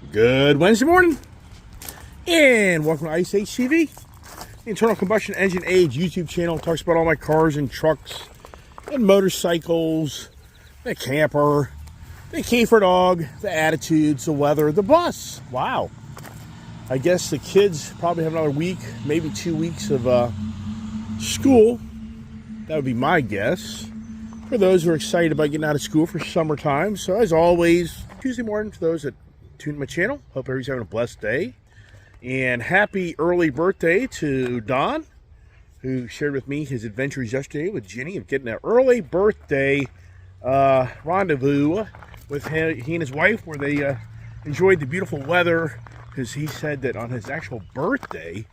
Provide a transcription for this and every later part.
Good Wednesday morning, and welcome to Ice Age TV, the Internal Combustion Engine Age YouTube channel. Talks about all my cars and trucks and motorcycles, the camper, the Kiefer dog, the attitudes, the weather, the bus. Wow. I guess the kids probably have another week, maybe 2 weeks of school. That would be my guess. For those who are excited about getting out of school for summertime. So as always, Tuesday morning for those that tune in my channel. Hope everybody's having a blessed day. And happy early birthday to Don, who shared with me his adventures yesterday with Ginny of getting an early birthday rendezvous with him, he and his wife, where they enjoyed the beautiful weather, because he said that on his actual birthday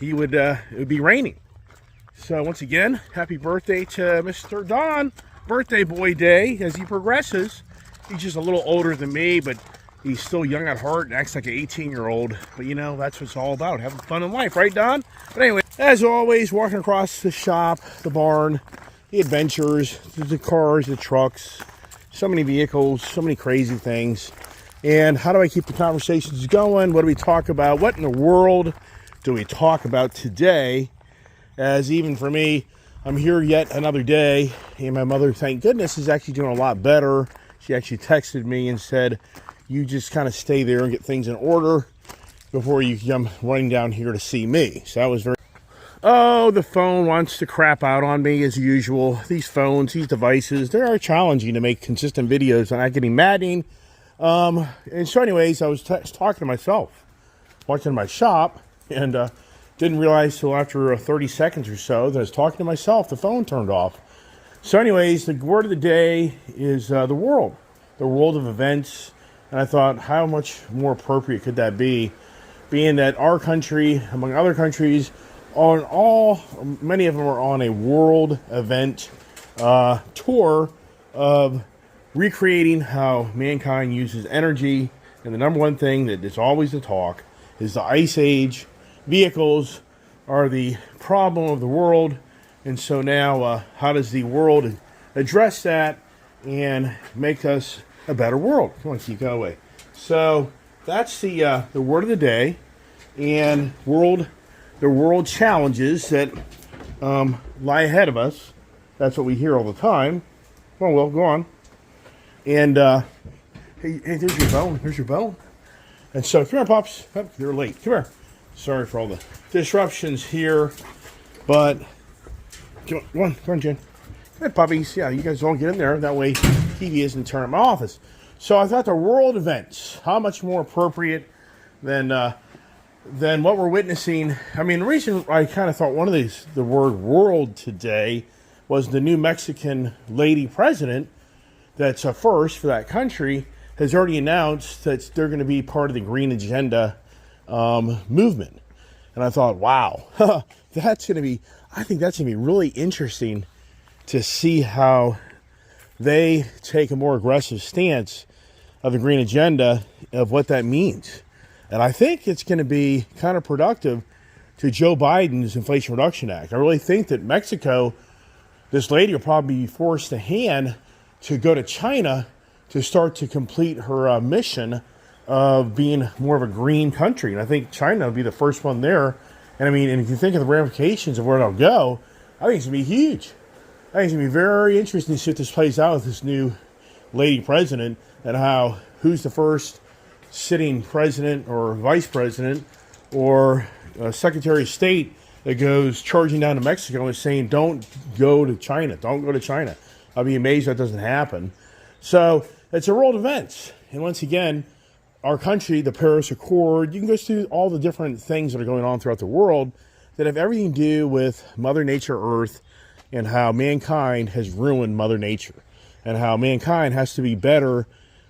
it would be raining. So once again, happy birthday to Mr. Don. Birthday boy day as he progresses. He's just a little older than me, but he's still young at heart and acts like an 18-year-old. But you know, that's what it's all about, having fun in life, right, Don? But anyway, as always, walking across the shop, the barn, the adventures, the cars, the trucks, so many vehicles, so many crazy things. And how do I keep the conversations going? What do we talk about? What in the world do we talk about today? As even for me, I'm here yet another day, and my mother, thank goodness, is actually doing a lot better. She actually texted me and said, you just kind of stay there and get things in order before you come running down here to see me. So that was very... Oh, the phone wants to crap out on me as usual. These phones, these devices, they are challenging to make consistent videos and not getting maddening. And so anyways, I was talking to myself, watching my shop, and didn't realize till after 30 seconds or so that I was talking to myself, the phone turned off. So anyways, the word of the day is the world of events. And I thought, how much more appropriate could that be, being that our country, among other countries, many of them are on a world event tour of recreating how mankind uses energy. And the number one thing that is always the talk is the Ice Age. Vehicles are the problem of the world. And so now, how does the world address that and make us a better world? Come on, keep going. So that's the word of the day, and the world challenges that lie ahead of us. That's what we hear all the time. Oh well, go on. And hey, there's your bone. Here's your bone. And so, come here, pops. Oh, you're late. Come here. Sorry for all the disruptions here, but come on, Jen. Come on, puppies. Yeah, you guys all get in there. That way, TV isn't turning my office. So I thought the world events, how much more appropriate than what we're witnessing. I mean, the reason I kind of thought the word world today was the new Mexican lady president that's a first for that country has already announced that they're going to be part of the Green Agenda movement. And I thought, wow, I think that's going to be really interesting to see how they take a more aggressive stance of the Green Agenda, of what that means. And I think it's going to be counterproductive to Joe Biden's Inflation Reduction Act. I really think that Mexico, this lady will probably be forced to hand to go to China to start to complete her mission of being more of a green country. And I think China will be the first one there. And I mean, and if you think of the ramifications of where it'll go, I think it's going to be huge. I think it's going to be very interesting to see if this plays out with this new lady president, and who's the first sitting president or vice president or secretary of state that goes charging down to Mexico and saying, don't go to China. Don't go to China. I'll be amazed if that doesn't happen. So it's a world event. And once again, our country, the Paris Accord, you can go through all the different things that are going on throughout the world that have everything to do with Mother Nature, Earth, and how mankind has ruined Mother Nature, and how mankind has to be better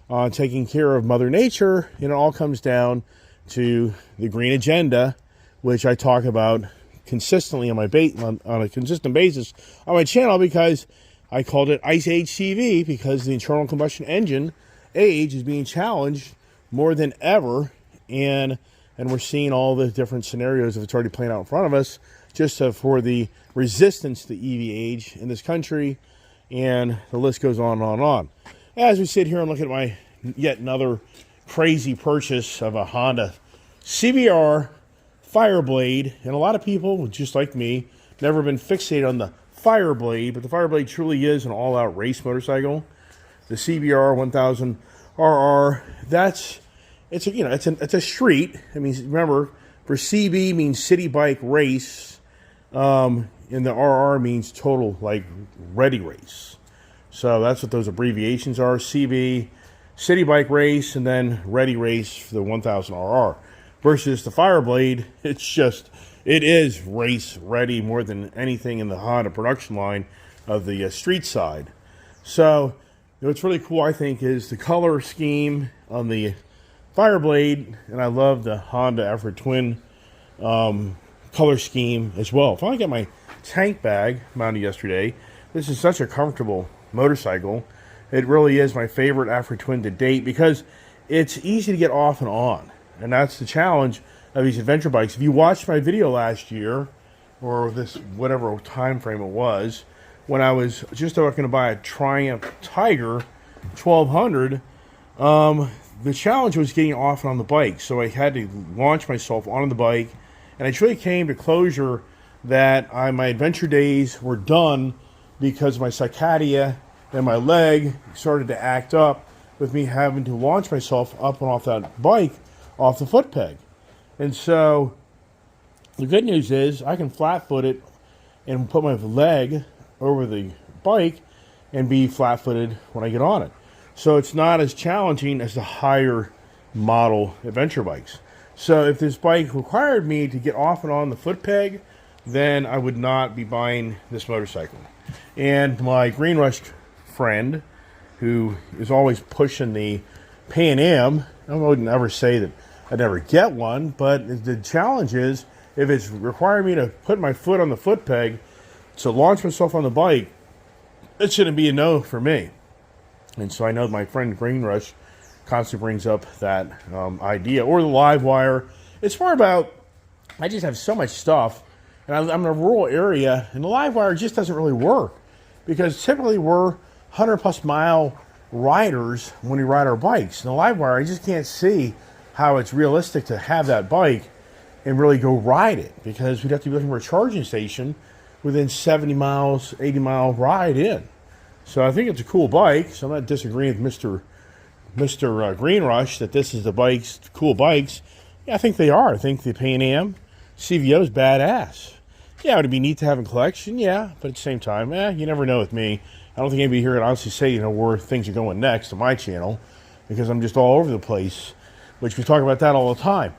on taking care of Mother Nature. And it all comes down to the Green Agenda, which I talk about consistently on a consistent basis on my channel, because I called it Ice Age TV, because the internal combustion engine age is being challenged more than ever, and we're seeing all the different scenarios of it's already playing out in front of us, just for the resistance to EV age in this country, and the list goes on and on and on. As we sit here and look at my yet another crazy purchase of a Honda CBR Fireblade, and a lot of people, just like me, never been fixated on the Fireblade, but the Fireblade truly is an all-out race motorcycle. The CBR 1000 RR, it's a street. I mean, remember, for CB means city bike race, and the RR means total like ready race. So that's what those abbreviations are: CB, city bike race, and then ready race for the 1000 RR. Versus the Fireblade, it is race ready more than anything in the Honda production line of the street side. So what's really cool, I think, is the color scheme on the Fireblade, and I love the Honda Effort Twin color scheme as well. Finally got my tank bag mounted yesterday. This is such a comfortable motorcycle. It really is my favorite Effort Twin to date because it's easy to get off and on. And that's the challenge of these adventure bikes. If you watched my video last year, or this whatever time frame it was, when I was just looking to buy a Triumph Tiger 1200, the challenge was getting off and on the bike. So I had to launch myself onto the bike, and I truly came to closure that my adventure days were done because my sciatica and my leg started to act up with me having to launch myself up and off that bike off the foot peg. And so the good news is I can flat foot it and put my leg over the bike and be flat footed when I get on it. So it's not as challenging as the higher model adventure bikes. So if this bike required me to get off and on the foot peg, then I would not be buying this motorcycle. And my Green Rush friend, who is always pushing the Pan Am, I wouldn't ever say that I'd never get one, but the challenge is if it's requiring me to put my foot on the foot peg to launch myself on the bike, it shouldn't be a no for me. And so I know my friend Green Rush constantly brings up that idea. Or the Livewire. It's more about, I just have so much stuff, and I'm in a rural area, and the Livewire just doesn't really work. Because typically we're 100 plus mile riders when we ride our bikes. And the Livewire, I just can't see how it's realistic to have that bike and really go ride it, because we'd have to be looking for a charging station within 70 miles, 80 mile ride in. So I think it's a cool bike. So I'm not disagreeing with Mr. Green Rush that this is the bikes, cool bikes. Yeah, I think they are. I think the Pan Am CVO is badass. Yeah, would it be neat to have in collection? Yeah, but at the same time, you never know with me. I don't think anybody here would honestly say, where things are going next on my channel, because I'm just all over the place, which we talk about that all the time.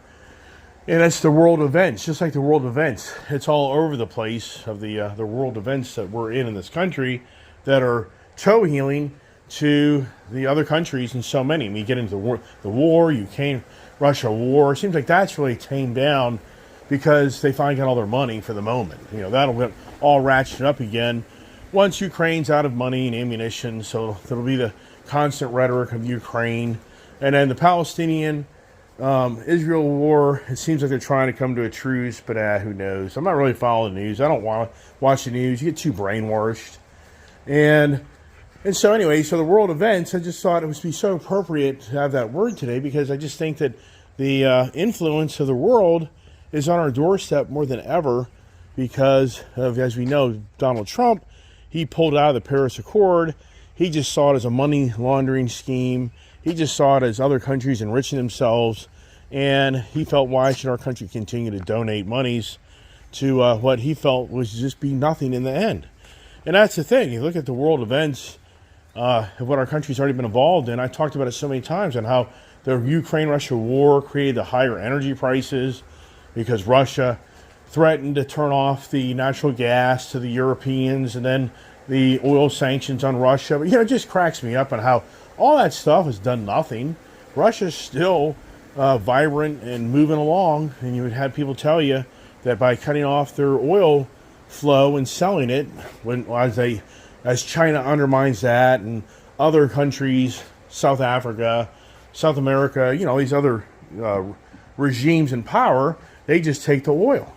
And that's the world events, just like the world events. It's all over the place of the world events that we're in this country that are toe healing to the other countries, and so many. We get into the war, Ukraine-Russia war. It seems like that's really tamed down because they finally got all their money for the moment. That'll get all ratcheted up again once Ukraine's out of money and ammunition. So that'll be the constant rhetoric of Ukraine. And then the Palestinian Israel war, it seems like they're trying to come to a truce, but who knows? I'm not really following the news. I don't want to watch the news. You get too brainwashed. And so anyway, so the world events, I just thought it would be so appropriate to have that word today, because I just think that the influence of the world is on our doorstep more than ever because of, as we know, Donald Trump. He pulled out of the Paris Accord. He just saw it as a money laundering scheme. He just saw it as other countries enriching themselves. And he felt, why should our country continue to donate monies to what he felt was just be nothing in the end? And that's the thing. You look at the world events of what our country's already been involved in. I talked about it so many times on how the Ukraine-Russia war created the higher energy prices because Russia threatened to turn off the natural gas to the Europeans, and then the oil sanctions on Russia. But, it just cracks me up on how all that stuff has done nothing. Russia's still vibrant and moving along, and you would have people tell you that by cutting off their oil flow and selling it, as China undermines that, and other countries, South Africa, South America, these other regimes in power, they just take the oil.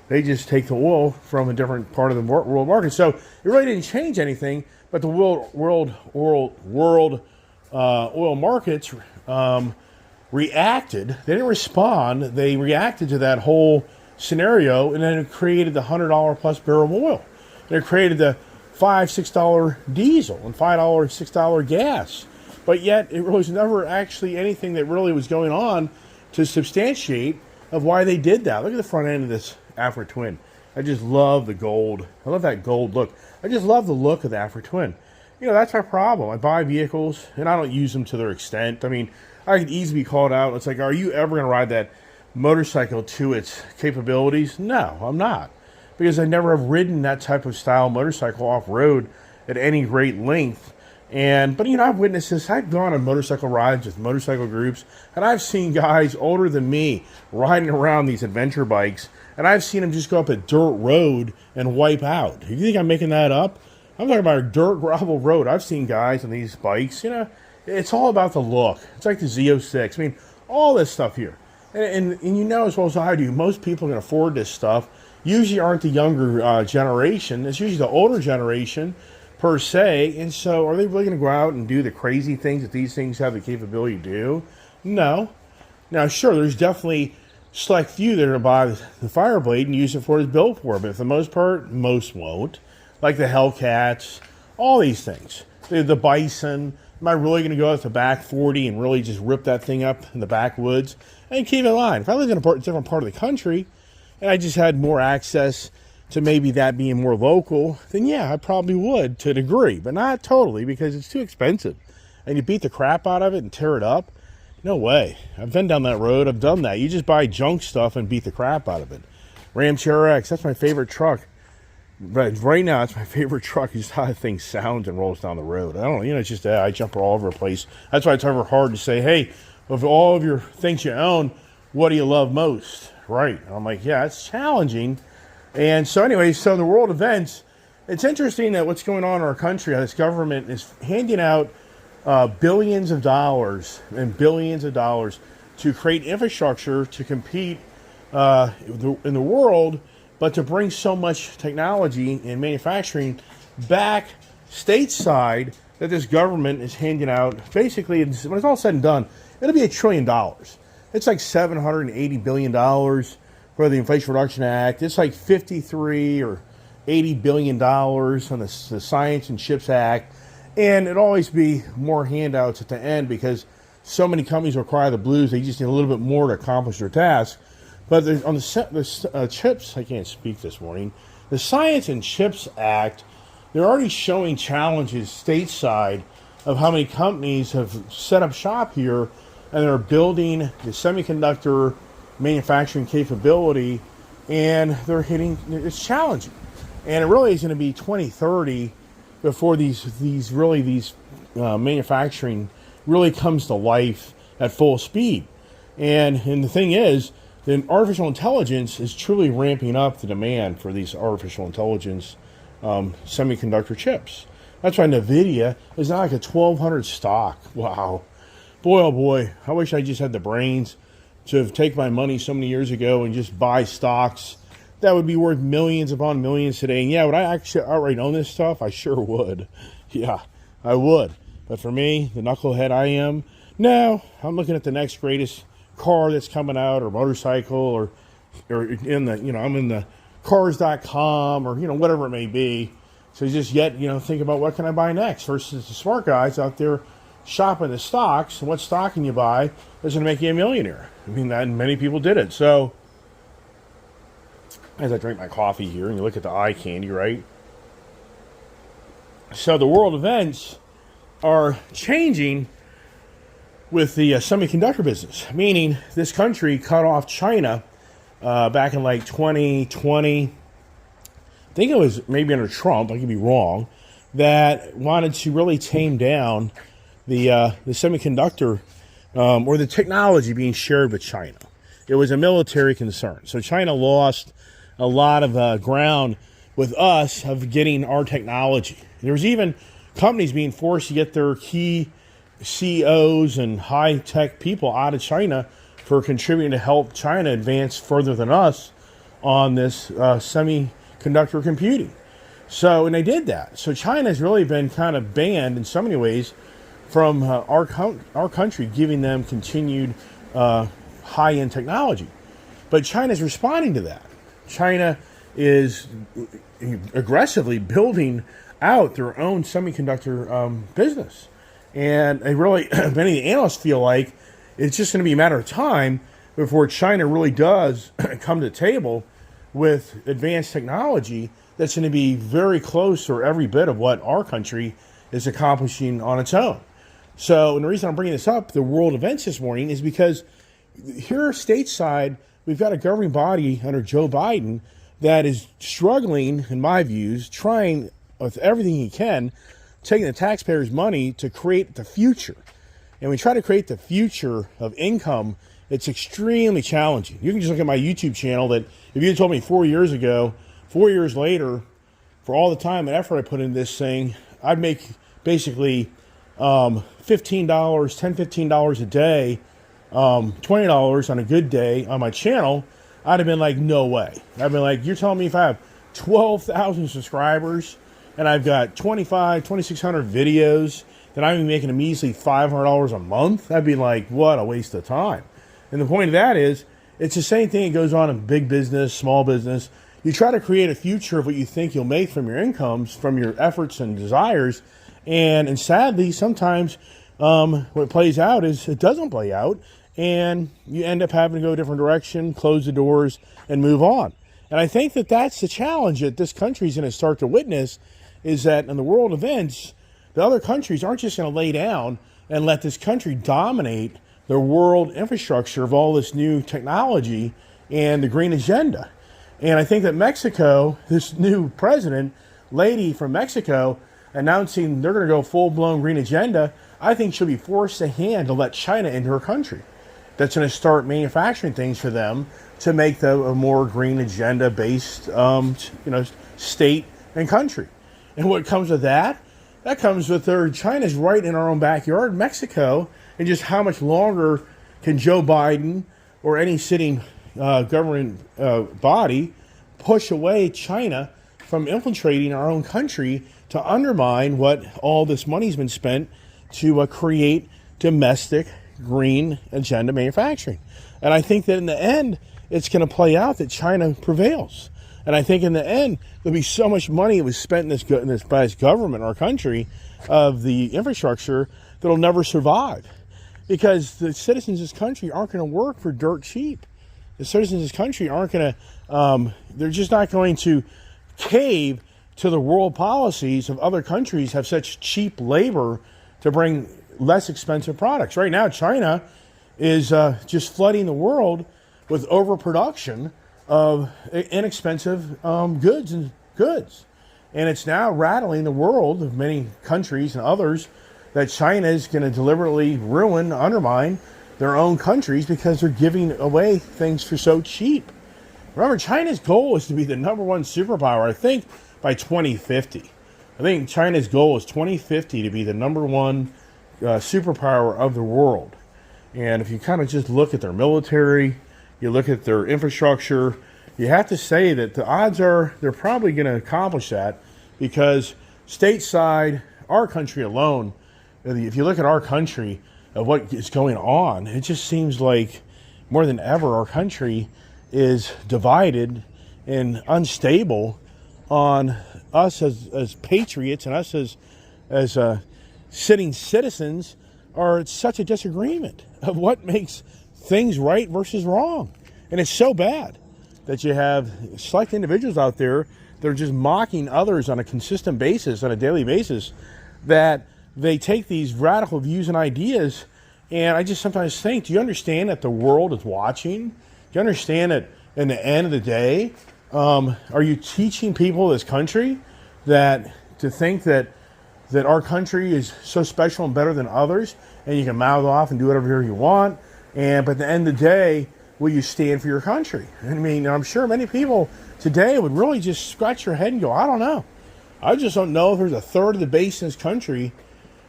They just take the oil from a different part of the world market. So it really didn't change anything, but the world oil markets reacted. They didn't respond. They reacted to that whole scenario, and then it created the $100 plus barrel of oil. And it created the $5-6 diesel and $5-6 gas. But yet, it was never actually anything that really was going on to substantiate of why they did that. Look at the front end of this Afra Twin. I just love the gold. I love that gold look. I just love the look of the Afra Twin. You know, that's my problem. I buy vehicles, and I don't use them to their extent. I mean, I could easily be called out. It's like, are you ever going to ride that motorcycle to its capabilities? No, I'm not. Because I never have ridden that type of style motorcycle off-road at any great length. But, you know, I've witnessed this. I've gone on motorcycle rides with motorcycle groups, and I've seen guys older than me riding around these adventure bikes, and I've seen them just go up a dirt road and wipe out. You think I'm making that up? I'm talking about a dirt gravel road. I've seen guys on these bikes, you know, it's all about the look. It's like the Z06. I mean, all this stuff here. And you know as well as I do, most people can afford this stuff. Usually aren't the younger generation. It's usually the older generation, per se. And so are they really going to go out and do the crazy things that these things have the capability to do? No. Now, sure, there's definitely select few that are going to buy the Fireblade and use it for what it's built for. But for the most part, most won't. Like the Hellcats, all these things. The Bison. Am I really going to go out to back 40 and really just rip that thing up in the backwoods? And keep in mind, if I lived in a different part of the country and I just had more access to maybe that being more local, then yeah, I probably would to a degree, but not totally because it's too expensive. And you beat the crap out of it and tear it up? No way. I've been down that road. I've done that. You just buy junk stuff and beat the crap out of it. Ram TRX, that's my favorite truck. But right now, it's my favorite truck. Is how the thing sounds and rolls down the road. I don't know. You know, it's just I jump all over the place. That's why it's ever hard to say, hey, of all of your things you own, what do you love most? Right. And I'm like, yeah, it's challenging. And so anyway, so the world events, it's interesting that what's going on in our country, how this government is handing out billions of dollars and billions of dollars to create infrastructure to compete in the world, but to bring so much technology and manufacturing back stateside that this government is handing out. Basically, when it's all said and done, it'll be $1 trillion. It's like $780 billion for the Inflation Reduction Act. It's like $53 or $80 billion on the Science and Chips Act. And it'll always be more handouts at the end because so many companies require the blues. They just need a little bit more to accomplish their task. But on the CHIPS, I can't speak this morning, the Science and Chips Act, they're already showing challenges stateside of how many companies have set up shop here and they're building the semiconductor manufacturing capability, and they're hitting, it's challenging. And it really is going to be 2030 before these manufacturing really comes to life at full speed. And the thing is, then artificial intelligence is truly ramping up the demand for these artificial intelligence semiconductor chips. That's why NVIDIA is now like a 1,200 stock. Wow. Boy, oh boy, I wish I just had the brains to have taken my money so many years ago and just buy stocks that would be worth millions upon millions today. And yeah, would I actually outright own this stuff? I sure would. Yeah, I would. But for me, the knucklehead I am, no, I'm looking at the next greatest car that's coming out, or motorcycle, or in the, you know, I'm in the cars.com, or, you know, whatever it may be. So just yet, you know, think about what can I buy next versus the smart guys out there shopping the stocks. And what stock can you buy that's going to make you a millionaire? I mean, that many people did it. So as I drink my coffee here and you look at the eye candy, right? So the world events are changing with the semiconductor business, meaning this country cut off China back in like 2020. I think it was maybe under Trump, I could be wrong, that wanted to really tame down the semiconductor or the technology being shared with China. It was a military concern. So China lost a lot of ground with us of getting our technology. There was even companies being forced to get their key CEOs and high-tech people out of China for contributing to help China advance further than us on this semiconductor computing. So, and they did that. So China has really been kind of banned in so many ways from our country, giving them continued high-end technology. But China's responding to that. China is aggressively building out their own semiconductor business. And they really, many of the analysts feel like it's just going to be a matter of time before China really does come to the table with advanced technology that's going to be very close or every bit of what our country is accomplishing on its own. So, and the reason I'm bringing this up, the world events this morning, is because here stateside, we've got a governing body under Joe Biden that is struggling, in my views, trying with everything he can, taking the taxpayers' money to create the future. And we try to create the future of income. It's extremely challenging. You can just look at my YouTube channel that if you had told me 4 years ago, 4 years later, for all the time and effort I put into this thing, I'd make basically $15, $10, $15 a day, $20 on a good day on my channel, I'd have been like, no way. I'd been like, you're telling me if I have 12,000 subscribers and I've got 2,600 videos, then I'm making a measly $500 a month? I'd be like, what a waste of time. And the point of that is, it's the same thing that goes on in big business, small business. You try to create a future of what you think you'll make from your incomes, from your efforts and desires. And sadly, sometimes what plays out is it doesn't play out. And you end up having to go a different direction, close the doors, and move on. And I think that that's the challenge that this country is going to start to witness, is that in the world events, the other countries aren't just going to lay down and let this country dominate the world infrastructure of all this new technology and the green agenda. And I think that Mexico, this new president, lady from Mexico, announcing they're going to go full-blown green agenda, I think she'll be forced to hand to let China into her country. That's going to start manufacturing things for them to make them a more green agenda-based, state and country. And what comes with that? That comes with China's right in our own backyard, Mexico, and just how much longer can Joe Biden or any sitting government body push away China from infiltrating our own country to undermine what all this money's been spent to create domestic green agenda manufacturing. And I think that in the end, it's going to play out that China prevails. And I think in the end, there'll be so much money that was spent by this government, our country, of the infrastructure that'll never survive. Because the citizens of this country aren't going to work for dirt cheap. The citizens of this country aren't going to, they're just not going to cave to the world policies of other countries have such cheap labor to bring less expensive products. Right now, China is just flooding the world with overproduction of inexpensive goods. And it's now rattling the world of many countries and others that China is going to deliberately ruin, undermine their own countries because they're giving away things for so cheap. Remember, China's goal is to be the number one superpower, I think, by 2050. I think China's goal is 2050 to be the number one superpower of the world. And if you kind of just look at their military, you look at their infrastructure, you have to say that the odds are they're probably going to accomplish that because stateside, our country alone, if you look at our country, of what is going on, it just seems like more than ever our country is divided and unstable on us as patriots and us as sitting citizens are at such a disagreement of what makes things right versus wrong. And it's so bad that you have select individuals out there that are just mocking others on a consistent basis, on a daily basis, that they take these radical views and ideas. And I just sometimes think, do you understand that the world is watching? Do you understand that in the end of the day, are you teaching people in this country that to think that our country is so special and better than others, and you can mouth off and do whatever you want, but at the end of the day, will you stand for your country? I mean, I'm sure many people today would really just scratch your head and go, I don't know. I just don't know if there's a third of the base in this country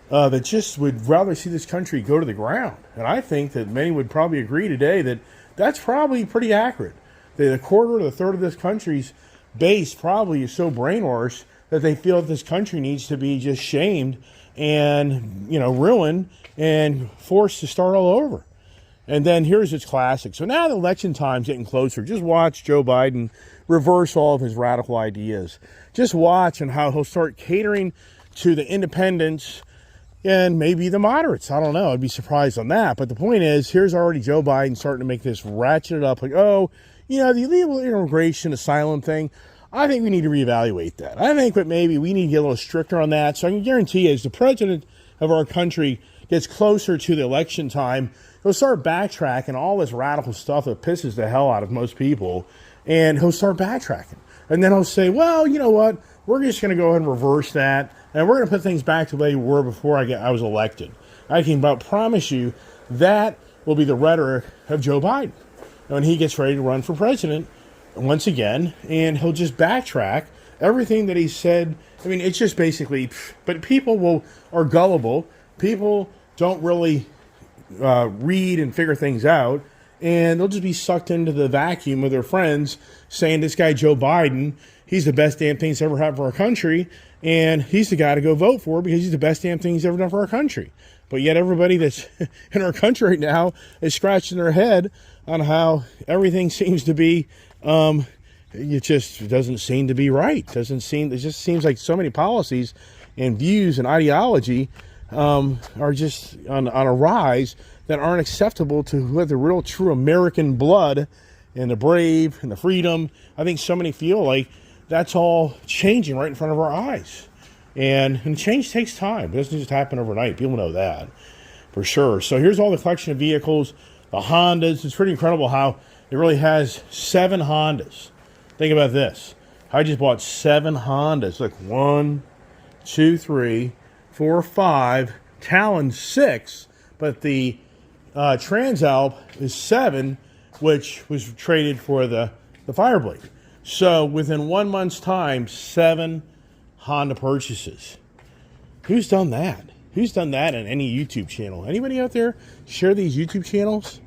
that just would rather see this country go to the ground. And I think that many would probably agree today that that's probably pretty accurate. That a quarter to a third of this country's base probably is so brainwashed that they feel that this country needs to be just shamed and, ruined and forced to start all over. And then here's its classic. So now the election time's getting closer. Just watch Joe Biden reverse all of his radical ideas. Just watch and how he'll start catering to the independents and maybe the moderates. I don't know. I'd be surprised on that. But the point is, here's already Joe Biden starting to make this ratchet up. Like, oh, the illegal immigration asylum thing, I think we need to reevaluate that. I think that maybe we need to get a little stricter on that. So I can guarantee you, as the president of our country gets closer to the election time, he'll start backtracking all this radical stuff that pisses the hell out of most people. And he'll start backtracking. And then he'll say, well, you know what? We're just going to go ahead and reverse that. And we're going to put things back the way they were before I was elected. I can about promise you that will be the rhetoric of Joe Biden when he gets ready to run for president once again. And he'll just backtrack everything that he said. I mean, it's just basically, but people are gullible. People don't really read and figure things out. And they'll just be sucked into the vacuum of their friends saying this guy Joe Biden, he's the best damn thing that's ever happened for our country. And he's the guy to go vote for because he's the best damn thing he's ever done for our country. But yet everybody that's in our country right now is scratching their head on how everything seems to be, it just doesn't seem to be right. It just seems like so many policies and views and ideology are just on a rise that aren't acceptable to the real true American blood and the brave and the freedom. I think so many feel like that's all changing right in front of our eyes. And change takes time. It doesn't just happen overnight. People know that for sure. So here's all the collection of vehicles, the Hondas. It's pretty incredible how it really has 7 Hondas. Think about this. I just bought 7 Hondas. Look, 1, 2, 3, 4, 5. Talon 6. But the Transalp is 7, which was traded for the Fireblade. So within 1 month's time, 7 Honda purchases. Who's done that? Who's done that on any YouTube channel? Anybody out there share these YouTube channels?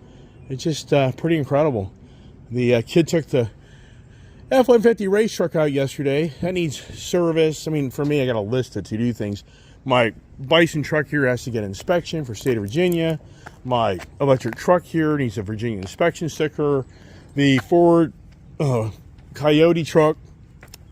It's just pretty incredible. The kid took the F-150 race truck out yesterday. That needs service. I mean, for me, I got a list of to-do things. My Bison truck here has to get an inspection for state of Virginia. My electric truck here needs a Virginia inspection sticker. The Ford Coyote truck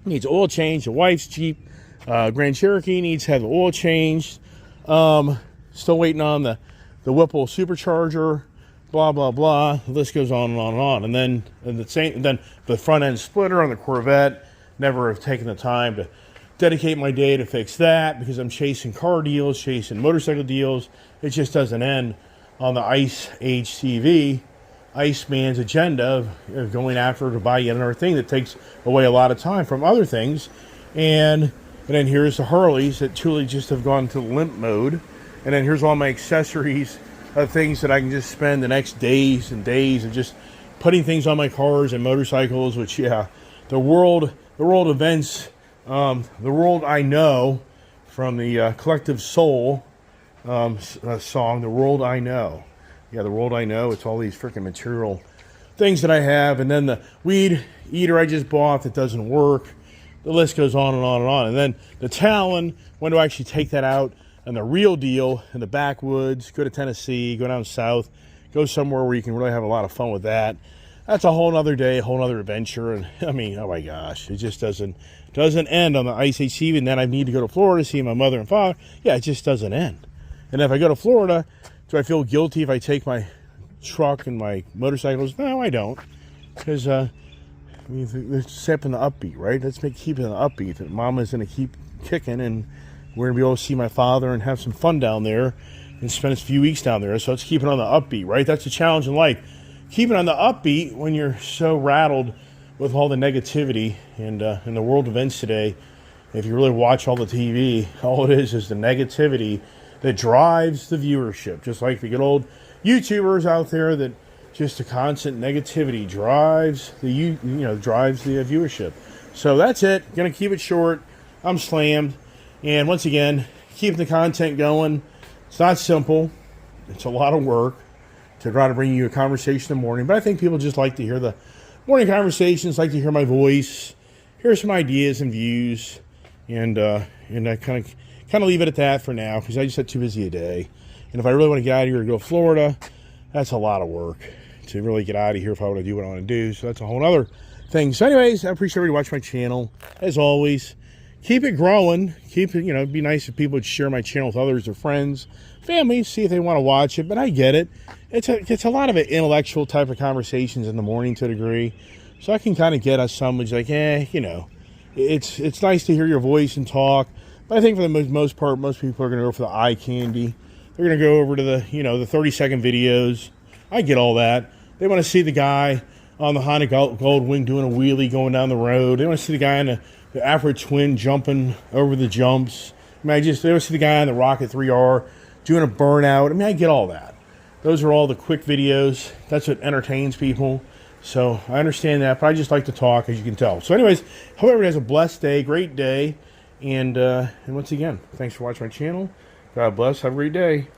needs oil change. The wife's Jeep Grand Cherokee needs to have the oil changed. Still waiting on the Whipple supercharger. Blah blah blah. The list goes on and on and on. And then the front end splitter on the Corvette. Never have taken the time to dedicate my day to fix that because I'm chasing car deals, chasing motorcycle deals. It just doesn't end on the Ice Age TV. Iceman's agenda of going after to buy yet another thing that takes away a lot of time from other things. And then here's the Harleys that truly just have gone to limp mode. And then here's all my accessories of things that I can just spend the next days and days of just putting things on my cars and motorcycles, which, yeah, the world events, the world I know from the Collective Soul song, The World I Know. Yeah, The World I Know. It's all these freaking material things that I have. And then the weed eater I just bought that doesn't work. The list goes on and on and on. And then the Talon, when do I actually take that out? And the real deal in the backwoods, go to Tennessee, go down south, go somewhere where you can really have a lot of fun with that. That's a whole other day, a whole other adventure. And I mean, oh my gosh, it just doesn't end on the Ice Age TV. And then I need to go to Florida to see my mother and father. Yeah, it just doesn't end. And if I go to Florida, do I feel guilty if I take my truck and my motorcycles? No, I don't. Because, let's step in the upbeat, right? Let's keep it in the upbeat. That Mama's going to keep kicking and we're going to be able to see my father and have some fun down there and spend a few weeks down there. So let's keep it on the upbeat, right? That's the challenge in life. Keep it on the upbeat when you're so rattled with all the negativity and in the world events today. If you really watch all the TV, all it is the negativity that drives the viewership. Just like the good old YouTubers out there that just the constant negativity drives the drives the viewership. So that's it. Gonna keep it short. I'm slammed. And once again, keeping the content going. It's not simple. It's a lot of work to try to bring you a conversation in the morning. But I think people just like to hear the morning conversations, like to hear my voice, hear some ideas and views. And I kind of leave it at that for now because I just had too busy a day. And if I really want to get out of here and go to Florida, that's a lot of work to really get out of here if I want to do what I want to do. So that's a whole other thing. So anyways, I appreciate everybody watching my channel. As always, keep it growing. Keep it, it'd be nice if people would share my channel with others, their friends, family, see if they want to watch it. But I get it. It's a lot of intellectual type of conversations in the morning to a degree. So I can kind of get us some which like, it's nice to hear your voice and talk. But I think for the most part, most people are going to go for the eye candy. They're going to go over to the, the 30-second videos. I get all that. They want to see the guy on the Honda Goldwing doing a wheelie going down the road. They want to see the guy in the Afro Twin jumping over the jumps. They want to see the guy on the Rocket 3R doing a burnout. I get all that. Those are all the quick videos. That's what entertains people. So I understand that, but I just like to talk, as you can tell. So anyways, hope everybody has a blessed day, great day. And once again, thanks for watching my channel. God bless. Have a great day.